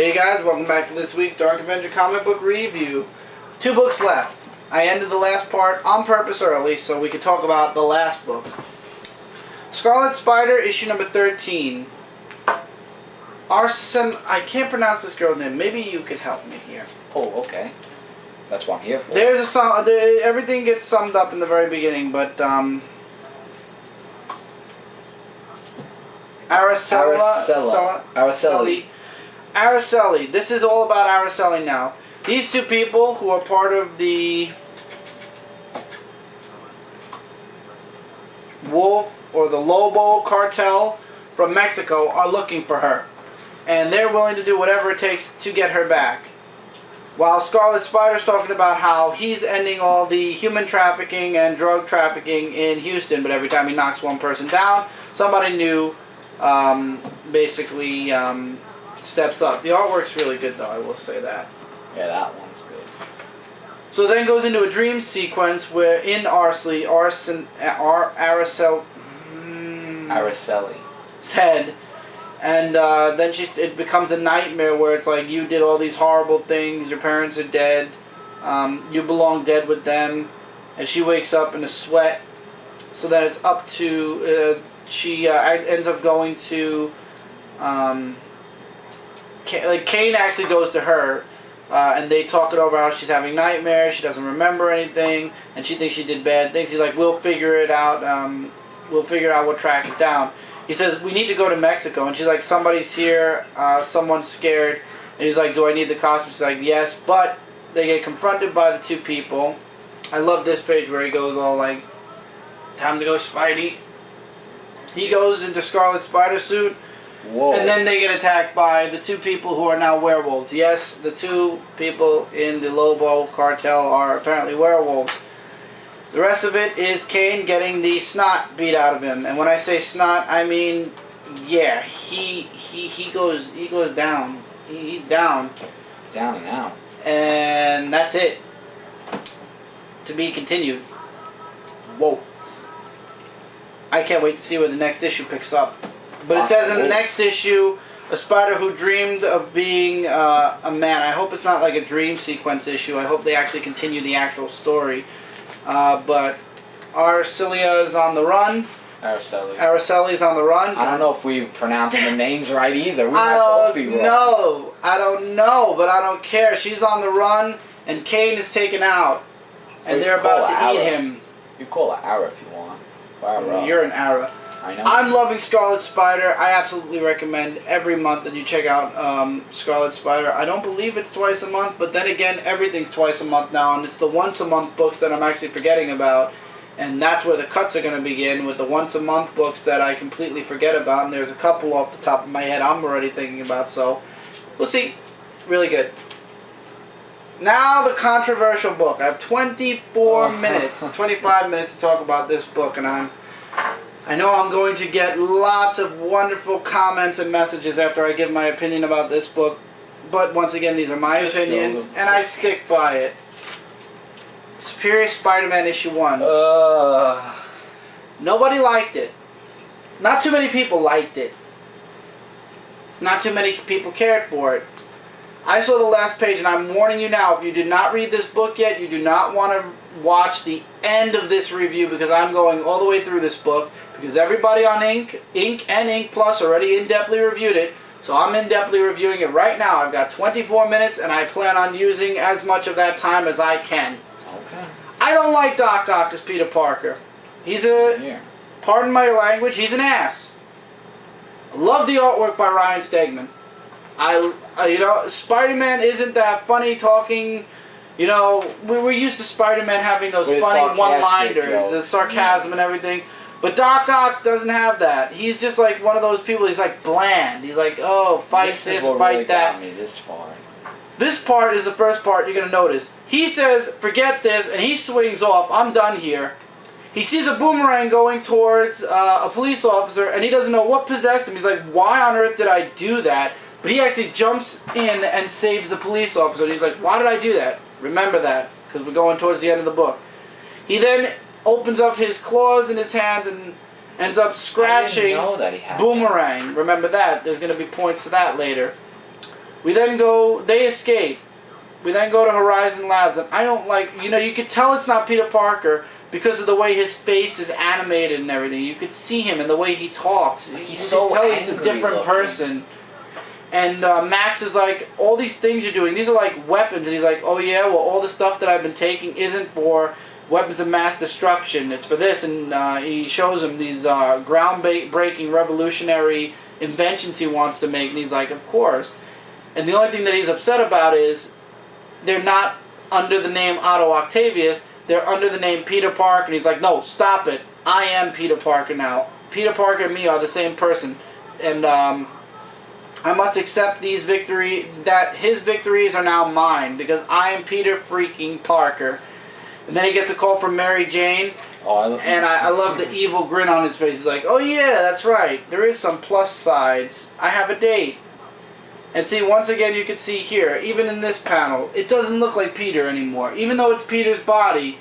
Hey guys, welcome back to this week's Dark Avenger Comic Book review. 2 books left. I ended the last part on purpose early so we could talk about the last book. Scarlet Spider, issue number 13. I can't pronounce this girl's name. Maybe you could help me here. Oh, okay. That's what I'm here for. There's a song. Everything gets summed up in the very beginning, but Araceli. This is all about Araceli now. These 2 people who are part of the Wolf or the Lobo cartel from Mexico are looking for her. And they're willing to do whatever it takes to get her back. While Scarlet Spider's talking about how he's ending all the human trafficking and drug trafficking in Houston, but every time he knocks one person down, somebody new basically steps up. The artwork's really good though, I will say that. Yeah, that one's good. So then goes into a dream sequence where in Araceli's head, and then it becomes a nightmare where it's like you did all these horrible things, your parents are dead, you belong dead with them, and she wakes up in a sweat. So then it's up to she ends up going to Kane actually goes to her, and they talk it over how she's having nightmares, she doesn't remember anything, and she thinks she did bad things. He's like, we'll figure it out, we'll track it down. He says, we need to go to Mexico, and she's like, somebody's here, someone's scared, and he's like, do I need the costume? She's like, yes, but they get confronted by the 2 people. I love this page where he goes all like, time to go Spidey. He goes into Scarlet Spider suit. Whoa. And then they get attacked by the 2 people who are now werewolves. Yes, the 2 people in the Lobo cartel are apparently werewolves. The rest of it is Kane getting the snot beat out of him. And when I say snot, I mean, yeah, he goes down. He's down. Down and out. And that's it. To be continued. Whoa. I can't wait to see where the next issue picks up. But it says in the next issue, a spider who dreamed of being a man. I hope it's not like a dream sequence issue. I hope they actually continue the actual story. But Araceli is on the run. Araceli's on the run. I don't know if we pronounced the names right either. I don't know, but I don't care. She's on the run, and Kane is taken out, and they're about to eat him. You call her Ara if you want. You're an Ara. I know. I'm loving Scarlet Spider. I absolutely recommend every month that you check out Scarlet Spider. I don't believe it's twice a month, but then again, everything's twice a month now, and it's the once-a-month books that I'm actually forgetting about, and that's where the cuts are going to begin, with the once-a-month books that I completely forget about, and there's a couple off the top of my head I'm already thinking about, so we'll see. Really good. Now the controversial book. I have 24 minutes, 25 minutes to talk about this book, and I know I'm going to get lots of wonderful comments and messages after I give my opinion about this book, but once again, these are my opinions, and I stick by it. Superior Spider-Man issue 1. Nobody liked it. Not too many people liked it. Not too many people cared for it. I saw the last page, and I'm warning you now, if you did not read this book yet, you do not want to watch the end of this review, because I'm going all the way through this book, because everybody on Ink and Ink Plus already in-depthly reviewed it, so I'm in-depthly reviewing it right now. I've got 24 minutes, and I plan on using as much of that time as I can. Okay. I don't like Doc Ock as Peter Parker. He's pardon my language, he's an ass. I love the artwork by Ryan Stegman. You know, Spider-Man isn't that funny talking. You know, we're used to Spider-Man having those funny one-liners, the sarcasm and everything. But Doc Ock doesn't have that. He's just like one of those people, he's like bland. He's like, oh, fight this, fight that. This part is the first part you're going to notice. He says, forget this, and he swings off. I'm done here. He sees a boomerang going towards a police officer, and he doesn't know what possessed him. He's like, why on earth did I do that? But he actually jumps in and saves the police officer. And he's like, why did I do that? Remember that, because we're going towards the end of the book. He then opens up his claws in his hands and ends up scratching Boomerang. Remember that. There's going to be points to that later. They escape. We then go to Horizon Labs, and I don't like, you could tell it's not Peter Parker because of the way his face is animated and everything. You could see him and the way he talks. He's so can tell he's a different looking. person. And Max is like, all these things you're doing, these are like weapons. And he's like, oh yeah, well all the stuff that I've been taking isn't for weapons of mass destruction. It's for this. And he shows him these ground-breaking, revolutionary inventions he wants to make. And he's like, of course. And the only thing that he's upset about is they're not under the name Otto Octavius. They're under the name Peter Parker. And he's like, no, stop it. I am Peter Parker now. Peter Parker and me are the same person. And I must accept these that his victories are now mine because I am Peter freaking Parker. And then he gets a call from Mary Jane. Oh, I love the evil grin on his face. He's like, oh yeah, that's right. There is some plus sides. I have a date. And see, once again, you can see here, even in this panel, it doesn't look like Peter anymore. Even though it's Peter's body,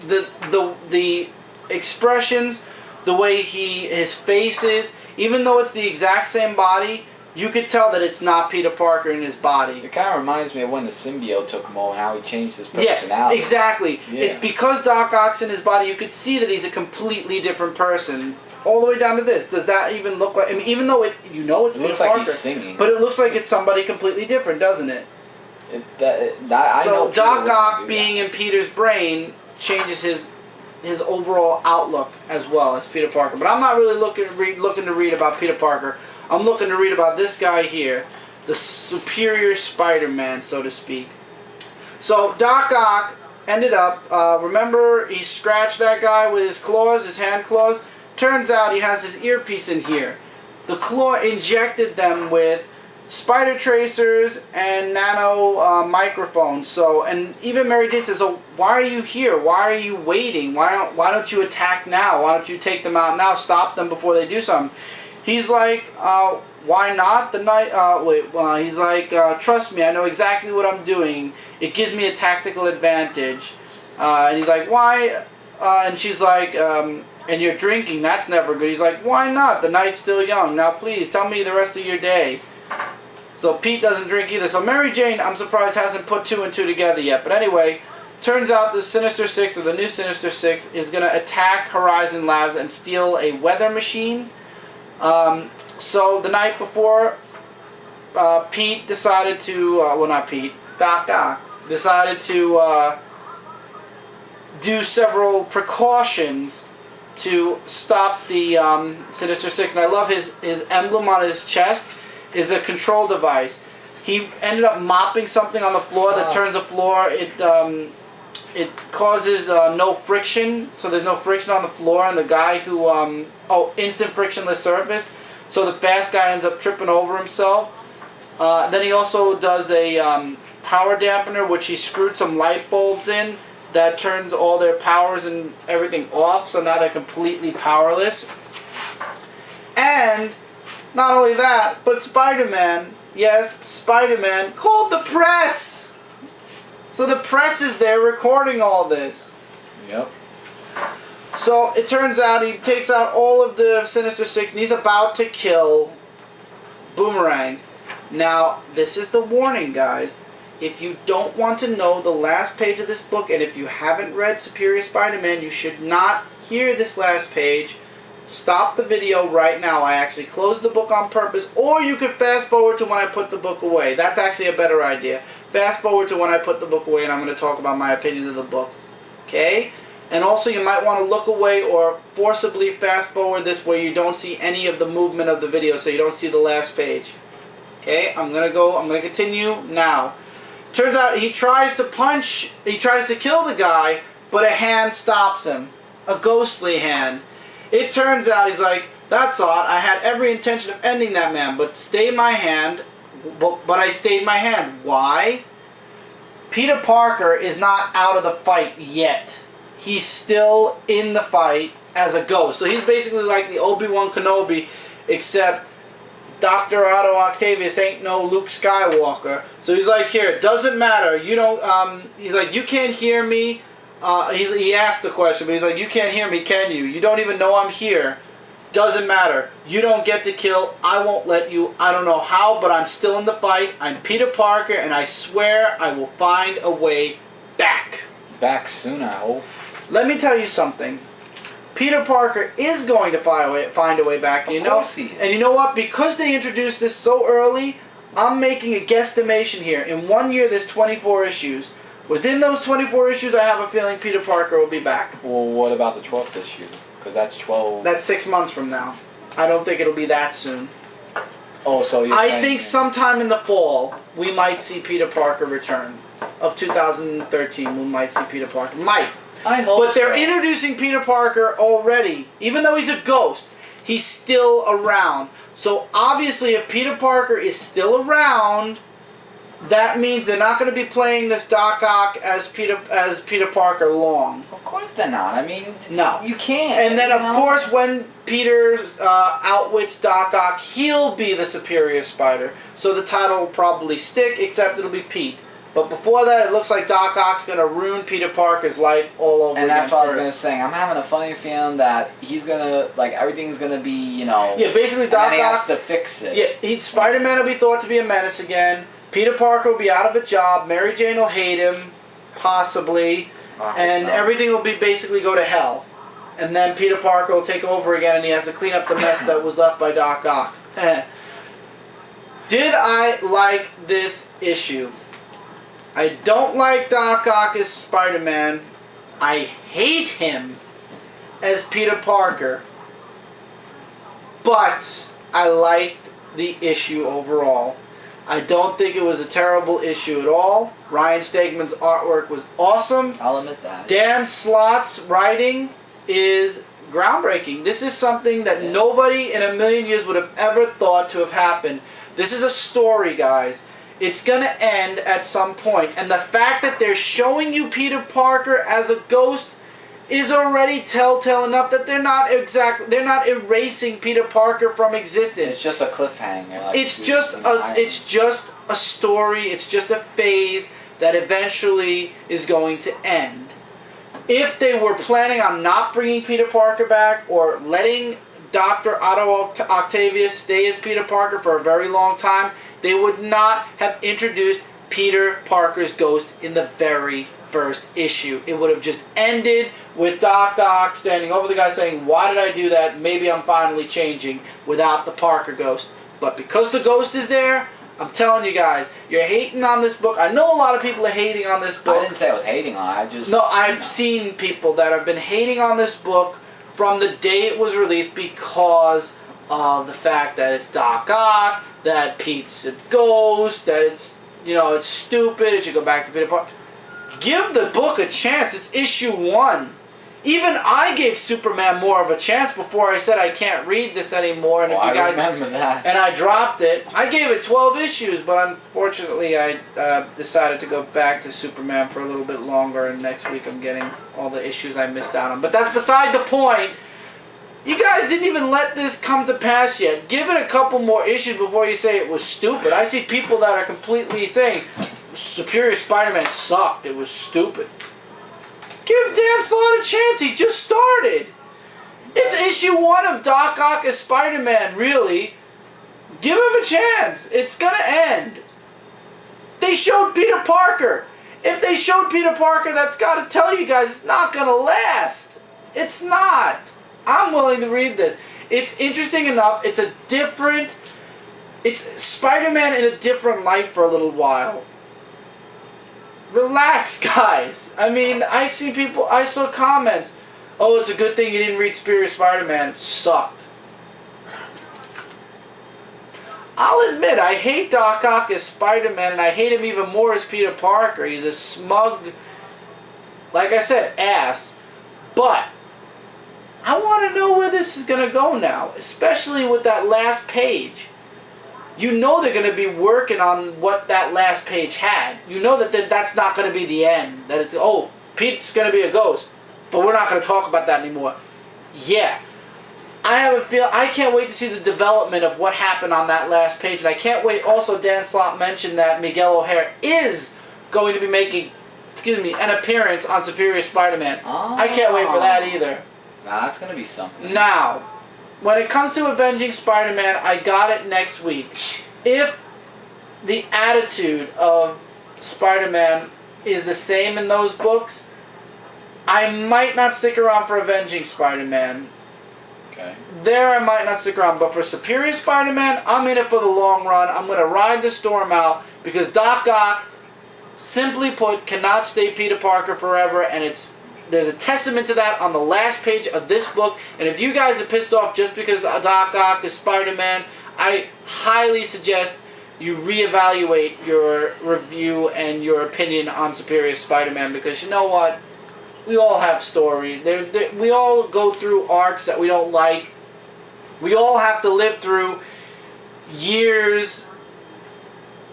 the expressions, the way his face is, even though it's the exact same body, you could tell that it's not Peter Parker in his body. It kind of reminds me of when the symbiote took him over and how he changed his personality. Yeah, exactly. Yeah. It's because Doc Ock's in his body, you could see that he's a completely different person. All the way down to this. Does that even look like... I mean, even though it's it Peter looks like Parker, he's singing. but it looks like it's somebody completely different, doesn't it? I know Doc Ock being in Peter's brain changes his overall outlook as well as Peter Parker. But I'm not really looking to read about Peter Parker. I'm looking to read about this guy here, the superior Spider-Man, so to speak. So Doc Ock ended up, remember he scratched that guy with his claws, his hand claws? Turns out he has his earpiece in here. The claw injected them with spider tracers and nano microphones. So, and even Mary Jane says, "So why are you here? Why are you waiting? Why don't you attack now? Why don't you take them out now? Stop them before they do something." He's like, "Why not? He's like, "Trust me, I know exactly what I'm doing. It gives me a tactical advantage." And he's like, "Why?" And she's like, "And you're drinking, that's never good." He's like, "Why not? The night's still young. Now please, tell me the rest of your day." So Pete doesn't drink either. So Mary Jane, I'm surprised, hasn't put 2 and 2 together yet. But anyway, turns out the Sinister Six, or the new Sinister Six, is going to attack Horizon Labs and steal a weather machine. So the night before, Pete decided to, well not Pete, Doc Ock, decided to do several precautions to stop the Sinister Six. And I love his emblem on his chest is a control device. He ended up mopping something on the floor that turns the floor. It causes no friction, so there's no friction on the floor, and the guy who instant frictionless surface. So the fast guy ends up tripping over himself. Then he also does a power dampener, which he screwed some light bulbs in that turns all their powers and everything off, so now they're completely powerless. And not only that, but Spider-Man, yes, Spider-Man called the press. So the press is there recording all this. Yep. So it turns out he takes out all of the Sinister Six and he's about to kill Boomerang. Now, this is the warning, guys. If you don't want to know the last page of this book, and if you haven't read Superior Spider-Man, you should not hear this last page. Stop the video right now. I actually closed the book on purpose, or you could fast forward to when I put the book away. That's actually a better idea. Fast forward to when I put the book away, and I'm going to talk about my opinions of the book. Okay? And also, you might want to look away or forcibly fast forward this where you don't see any of the movement of the video, so you don't see the last page. Okay? I'm going to continue now. Turns out he tries to kill the guy, but a hand stops him. A ghostly hand. It turns out he's like, "That's odd. I had every intention of ending that man, but I stayed my hand. Why? Peter Parker is not out of the fight yet. He's still in the fight as a ghost. So he's basically like the Obi-Wan Kenobi, except Dr. Otto Octavius ain't no Luke Skywalker. So he's like, here, it doesn't matter. You don't, he's like, you can't hear me. He asked the question, but he's like, you can't hear me, can you? You don't even know I'm here. Doesn't matter. You don't get to kill. I won't let you. I don't know how, but I'm still in the fight. I'm Peter Parker, and I swear I will find a way back. Back soon, I hope. Let me tell you something. Peter Parker is going to find a way back. You know? And you know what? Because they introduced this so early, I'm making a guesstimation here. In 1 year, there's 24 issues. Within those 24 issues, I have a feeling Peter Parker will be back. Well, what about the 12th issue? Because that's 12... That's 6 months from now. I don't think it'll be that soon. Oh, so you're I think sometime in the fall, we might see Peter Parker return. Of 2013, we might see Peter Parker. Might. I hope But they're introducing Peter Parker already. Even though he's a ghost, he's still around. So obviously, if Peter Parker is still around, that means they're not going to be playing this Doc Ock as Peter Parker long. Of course they're not. I mean, no, you can't. And then, of course, when Peter outwits Doc Ock, he'll be the Superior Spider. So the title will probably stick, except it'll be Pete. But before that, it looks like Doc Ock's going to ruin Peter Parker's life all over again. And that's what I was going to say. I'm having a funny feeling that he's going to, like, everything's going to be, you know... Yeah, basically Doc Ock... And he has to fix it. Yeah, Spider-Man will be thought to be a menace again. Peter Parker will be out of a job. Mary Jane will hate him, possibly. And everything will be basically go to hell. And then Peter Parker will take over again, and he has to clean up the mess that was left by Doc Ock. Did I like this issue? I don't like Doc Ock as Spider-Man. I hate him as Peter Parker. But I liked the issue overall. I don't think it was a terrible issue at all. Ryan Stegman's artwork was awesome. I'll admit that. Dan Slott's writing is groundbreaking. This is something that nobody in a million years would have ever thought to have happened. This is a story, guys. It's going to end at some point. And the fact that they're showing you Peter Parker as a ghost is already telltale enough that they're not erasing Peter Parker from existence. It's just a cliffhanger. Like it's just a story. It's just a phase that eventually is going to end. If they were planning on not bringing Peter Parker back or letting Dr. Otto Octavius stay as Peter Parker for a very long time, they would not have introduced Peter Parker's ghost in the very first issue. It would have just ended with Doc Ock standing over the guy saying, "Why did I do that? Maybe I'm finally changing," without the Parker ghost. But because the ghost is there, I'm telling you guys, you're hating on this book. I know a lot of people are hating on this book. I didn't say I was hating on it. I just... No, I've seen people that have been hating on this book from the day it was released because of the fact that it's Doc Ock, that Pete's a ghost, that it's, you know, it's stupid, it should go back to Peter Parker. Give the book a chance. It's issue 1. Even I gave Superman more of a chance before I said I can't read this anymore. And if you guys remember that. And I dropped it. I gave it 12 issues, but unfortunately I decided to go back to Superman for a little bit longer. And next week I'm getting all the issues I missed out on. But that's beside the point. You guys didn't even let this come to pass yet. Give it a couple more issues before you say it was stupid. I see people that are completely saying Superior Spider-Man sucked. It was stupid. Give Dan Slott a chance. He just started. It's issue 1 of Doc Ock as Spider-Man, really. Give him a chance. It's going to end. They showed Peter Parker. If they showed Peter Parker, that's got to tell you guys it's not going to last. It's not. I'm willing to read this. It's interesting enough. It's Spider-Man in a different light for a little while. Relax, guys. I mean, I saw comments. Oh, it's a good thing you didn't read Superior Spider-Man. It sucked. I'll admit, I hate Doc Ock as Spider-Man, and I hate him even more as Peter Parker. He's a smug, like I said, ass. But I want to know where this is going to go now, especially with that last page. You know they're going to be working on what that last page had. You know that that's not going to be the end. That it's, oh, Pete's going to be a ghost, but we're not going to talk about that anymore. Yeah. I have a feel. I can't wait to see the development of what happened on that last page, and I can't wait. Also, Dan Slott mentioned that Miguel O'Hara is going to be making, an appearance on Superior Spider-Man. I can't wait for that either. Nah, that's going to be something. Now, when it comes to Avenging Spider-Man, I got it next week. If the attitude of Spider-Man is the same in those books, I might not stick around for Avenging Spider-Man. Okay. There I might not stick around, but for Superior Spider-Man, I'm in it for the long run. I'm going to ride the storm out because Doc Ock, simply put, cannot stay Peter Parker forever, and there's a testament to that on the last page of this book. And if you guys are pissed off just because Doc Ock is Spider-Man, I highly suggest you reevaluate your review and your opinion on Superior Spider-Man, because you know what? We all have story. We all go through arcs that we don't like. We all have to live through years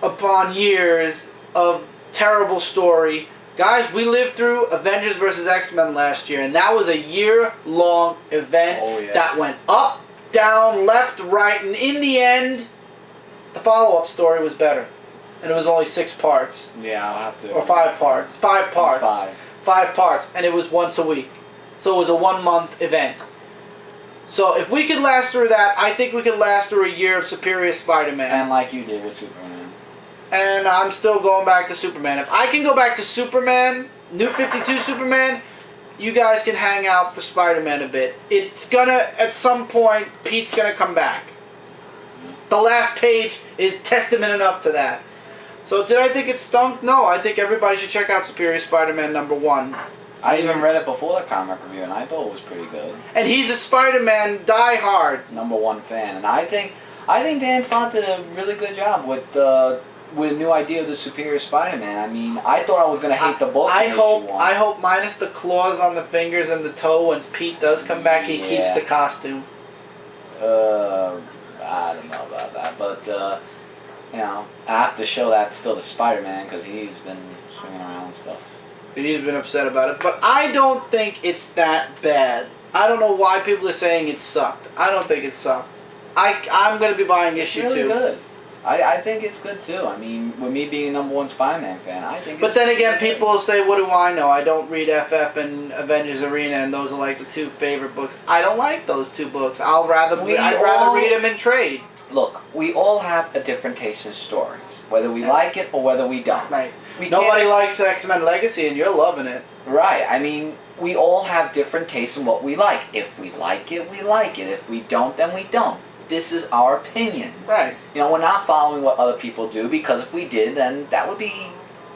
upon years of terrible story. Guys, we lived through Avengers vs. X-Men last year, and that was a year-long event that went up, down, left, right, and in the end, the follow-up story was better. And it was only 6 parts. Yeah, I'll have to. Or 5 parts. 5 parts. 5 parts, and it was once a week. So it was a 1-month event. So if we could last through that, I think we could last through a year of Superior Spider-Man. And like you did with Superman. And I'm still going back to Superman. If I can go back to Superman, New 52 Superman, you guys can hang out for Spider-Man a bit. It's gonna, at some point, Pete's gonna come back. The last page is testament enough to that. So did I think it stunk? No, I think everybody should check out Superior Spider-Man #1. I even read it before the comic review, and I thought it was pretty good. And he's a Spider-Man diehard #1 fan, and I think Dan Slott did a really good job with a new idea of the Superior Spider-Man. I mean, I thought I was gonna hate the book. I hope minus the claws on the fingers and the toe, when Pete does come back, he keeps the costume. I don't know about that, but you know, I have to show that still to Spider-Man because he's been swinging around and stuff. He's been upset about it, but I don't think it's that bad. I don't know why people are saying it sucked. I don't think it sucked. I'm going to be buying issue 2. It's really good. I think it's good too. I mean, with me being a #1 Spider-Man fan, I think. But then again, people will say, "What do I know? I don't read FF and Avengers Arena, and those are like the 2 favorite books." I don't like those 2 books. I'd rather read them in trade. Look, we all have a different taste in stories, whether we like it or whether we don't. Right. Nobody likes X-Men Legacy, and you're loving it. Right. I mean, we all have different tastes in what we like. If we like it, we like it. If we don't, then we don't. This is our opinions. Right. You know, we're not following what other people do, because if we did, then that would be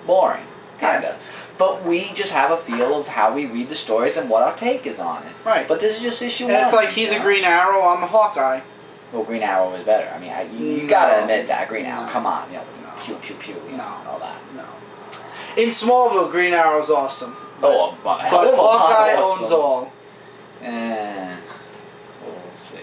boring, kind of. But we just have a feel of how we read the stories and what our take is on it. Right. But this is just issue 1. And it's like he's a Green Arrow, I'm a Hawkeye. Well, Green Arrow was better. I mean, you gotta admit that. Green Arrow, come on, you know, pew pew pew, you know, all that. No. In Smallville, Green Arrow's awesome. But Hawkeye owns all. We'll see.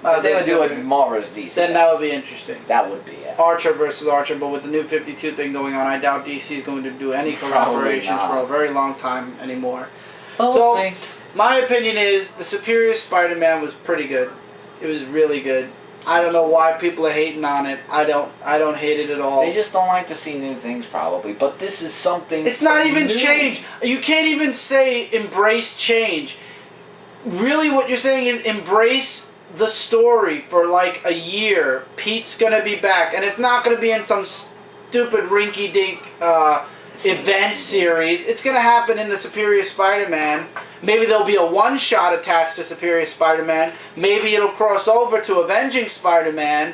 If they would do a Marvel's DC, then that would be interesting. That would be, yeah. Archer versus Archer, but with the New 52 thing going on, I doubt DC is going to do any collaborations for a very long time anymore. Well, so, we'll see. My opinion is the Superior Spider-Man was pretty good. It was really good. I don't know why people are hating on it. I don't hate it at all. They just don't like to see new things, probably. But this is something. It's not even new. change. You can't even say embrace change. Really, what you're saying is embrace the story for like a year. Pete's gonna be back, and it's not gonna be in some stupid rinky-dink event series. It's gonna happen in the Superior Spider-Man. Maybe there'll be a one-shot attached to Superior Spider-Man. Maybe it'll cross over to Avenging Spider-Man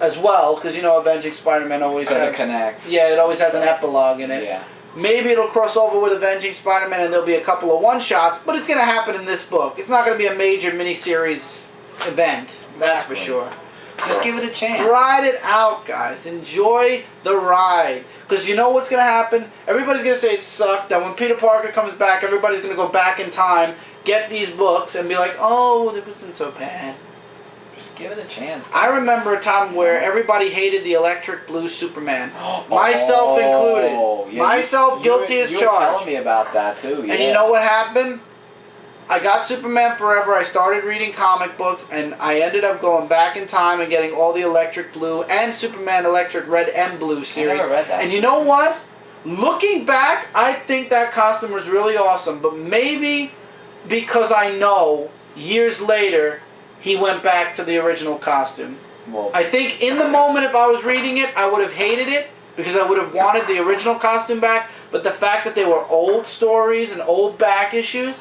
as well, because you know Avenging Spider-Man always has. It connects. Yeah, it always has an epilogue in it. Yeah. Maybe it'll cross over with Avenging Spider-Man, and there'll be a couple of one-shots, but it's gonna happen in this book. It's not gonna be a major miniseries event. That's for sure. Just give it a chance. Ride it out, guys. Enjoy the ride. Because you know what's going to happen? Everybody's going to say it sucked. And when Peter Parker comes back, everybody's going to go back in time, get these books, and be like, oh, it wasn't so bad. Just give it a chance, guys. I remember a time where everybody hated the electric blue Superman. Myself included. Yeah, Myself guilty as charged. You were telling me about that, too. And you know what happened? I got Superman Forever, I started reading comic books, and I ended up going back in time and getting all the Electric Blue and Superman Electric Red and Blue series. I never read that. And you know what? Looking back, I think that costume was really awesome, but maybe because I know, years later, he went back to the original costume. Well, I think in the moment, if I was reading it, I would have hated it because I would have wanted the original costume back. But the fact that they were old stories and old back issues,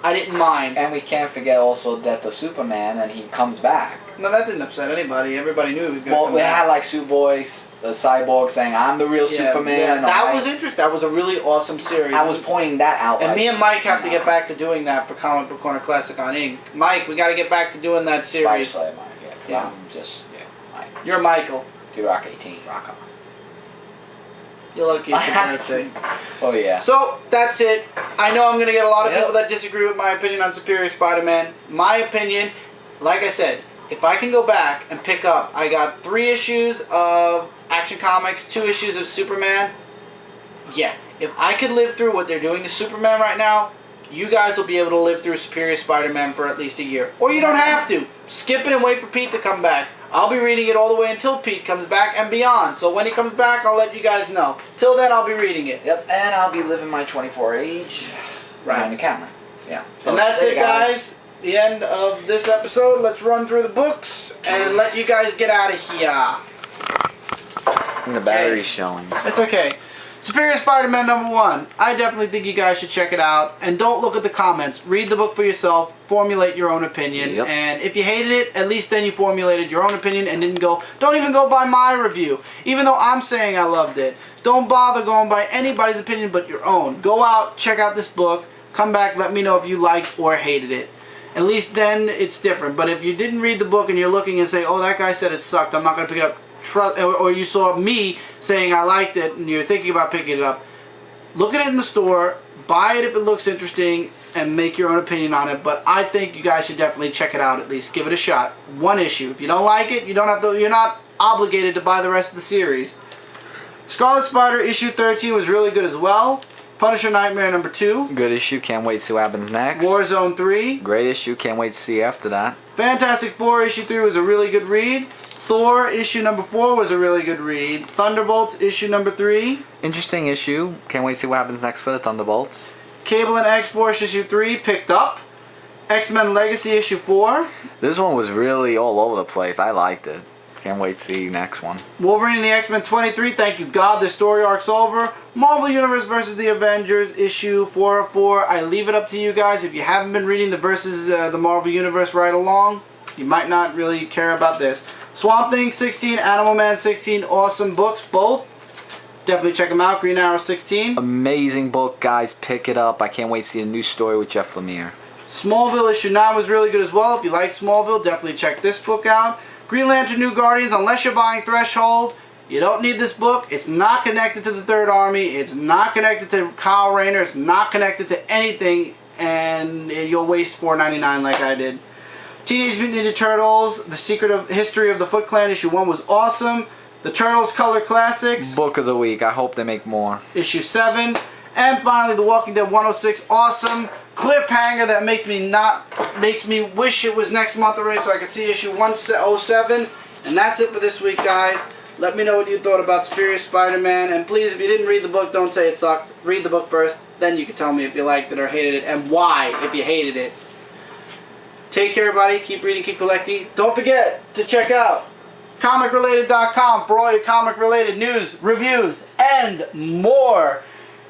I didn't mind. and we can't forget also Death of Superman, and he comes back. No, that didn't upset anybody. Everybody knew he was going to Well, come we back. had like Superboy, the Cyborg saying, "I'm the real Superman." Yeah, and that was interesting. That was a really awesome series. I was pointing that out. And like, me and Mike have to get back to doing that for Comic Book Corner Classic on Ink. Mike, we got to get back to doing that Spider series. Slayer, Mike, yeah. 'Cause Yeah. I'm just, Mike. You're Michael. You rock 18, rock on. You're lucky it's your birthday. Oh yeah. So, that's it. I know I'm going to get a lot of Yep. people that disagree with my opinion on Superior Spider-Man. My opinion, like I said, if I can go back and pick up, I got 3 issues of Action Comics, 2 issues of Superman. Yeah, if I could live through what they're doing to Superman right now, you guys will be able to live through Superior Spider-Man for at least a year. Or you don't have to. Skip it and wait for Pete to come back. I'll be reading it all the way until Pete comes back and beyond. So when he comes back, I'll let you guys know. Till then, I'll be reading it. Yep, and I'll be living my 24 age behind the camera. Yeah. So And that's there it, you guys. The end of this episode. Let's run through the books and let you guys get out of here. And the battery's showing. So. It's okay. Superior Spider-Man #1. I definitely think you guys should check it out. And don't look at the comments. Read the book for yourself. Formulate your own opinion. Yep. And if you hated it, at least then you formulated your own opinion and didn't go, don't even go by my review. Even though I'm saying I loved it. Don't bother going by anybody's opinion but your own. Go out, check out this book. Come back, let me know if you liked or hated it. At least then it's different. But if you didn't read the book and you're looking and say, oh, that guy said it sucked, I'm not going to pick it up. Or you saw me saying I liked it and you're thinking about picking it up, look at it in the store, buy it if it looks interesting, and make your own opinion on it. But I think you guys should definitely check it out, at least give it a shot. 1 issue. If you don't like it, you don't have to. You're not obligated to buy the rest of the series. Scarlet Spider issue 13 was really good as well. Punisher Nightmare #2. Good issue, can't wait to see what happens next. Warzone 3. Great issue, can't wait to see after that. Fantastic Four issue 3 was a really good read. Thor issue #4 was a really good read. Thunderbolts issue #3. Interesting issue, can't wait to see what happens next for the Thunderbolts. Cable and X-Force issue 3 picked up. X-Men Legacy issue 4. This one was really all over the place, I liked it. Can't wait to see next one. Wolverine and the X-Men 23, thank you God, the story arc's over. Marvel Universe vs. the Avengers issue 404. I leave it up to you guys. If you haven't been reading the the Marvel Universe right along, you might not really care about this. Swamp Thing 16, Animal Man 16, awesome books, both. Definitely check them out. Green Arrow 16. Amazing book, guys. Pick it up. I can't wait to see a new story with Jeff Lemire. Smallville issue 9 was really good as well. If you like Smallville, definitely check this book out. Green Lantern New Guardians, unless you're buying Threshold, you don't need this book. It's not connected to the Third Army. It's not connected to Kyle Rayner. It's not connected to anything, and you'll waste $4.99 like I did. Teenage Mutant Ninja Turtles, The Secret of History of the Foot Clan issue 1 was awesome. The Turtles Color Classics. Book of the week. I hope they make more. Issue 7. And finally, The Walking Dead 106. Awesome. Cliffhanger that makes me wish it was next month already so I could see issue 107. And that's it for this week, guys. Let me know what you thought about Superior Spider-Man. And please, if you didn't read the book, don't say it sucked. Read the book first. Then you can tell me if you liked it or hated it. And why, if you hated it. Take care, everybody. Keep reading, keep collecting. Don't forget to check out comicrelated.com for all your comic-related news, reviews, and more.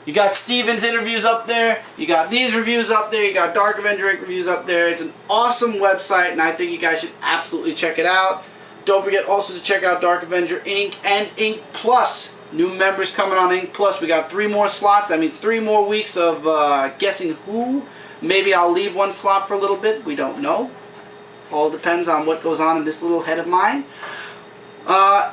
You got Steven's interviews up there. You got these reviews up there. You got Dark Avenger Inc. reviews up there. It's an awesome website, and I think you guys should absolutely check it out. Don't forget also to check out Dark Avenger Inc. and Inc. Plus. New members coming on Inc. Plus. We got 3 more slots. That means 3 more weeks of guessing who. Maybe I'll leave 1 slot for a little bit. We don't know. All depends on what goes on in this little head of mine.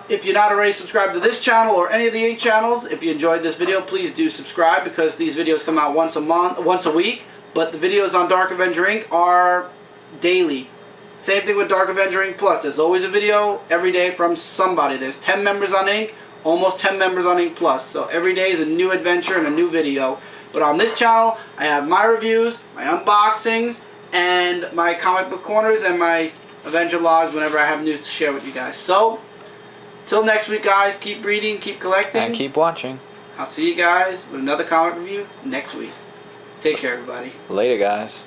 If you're not already subscribed to this channel or any of the Inc. channels, if you enjoyed this video, please do subscribe because these videos come out once a week. But the videos on Dark Avenger Inc. are daily. Same thing with Dark Avenger Inc. Plus. There's always a video every day from somebody. There's 10 members on Inc. Almost 10 members on Inc. Plus. So every day is a new adventure and a new video. But on this channel, I have my reviews, my unboxings, and my comic book corners and my Avenger logs whenever I have news to share with you guys. So, till next week, guys, keep reading, keep collecting. And keep watching. I'll see you guys with another comic review next week. Take care, everybody. Later, guys.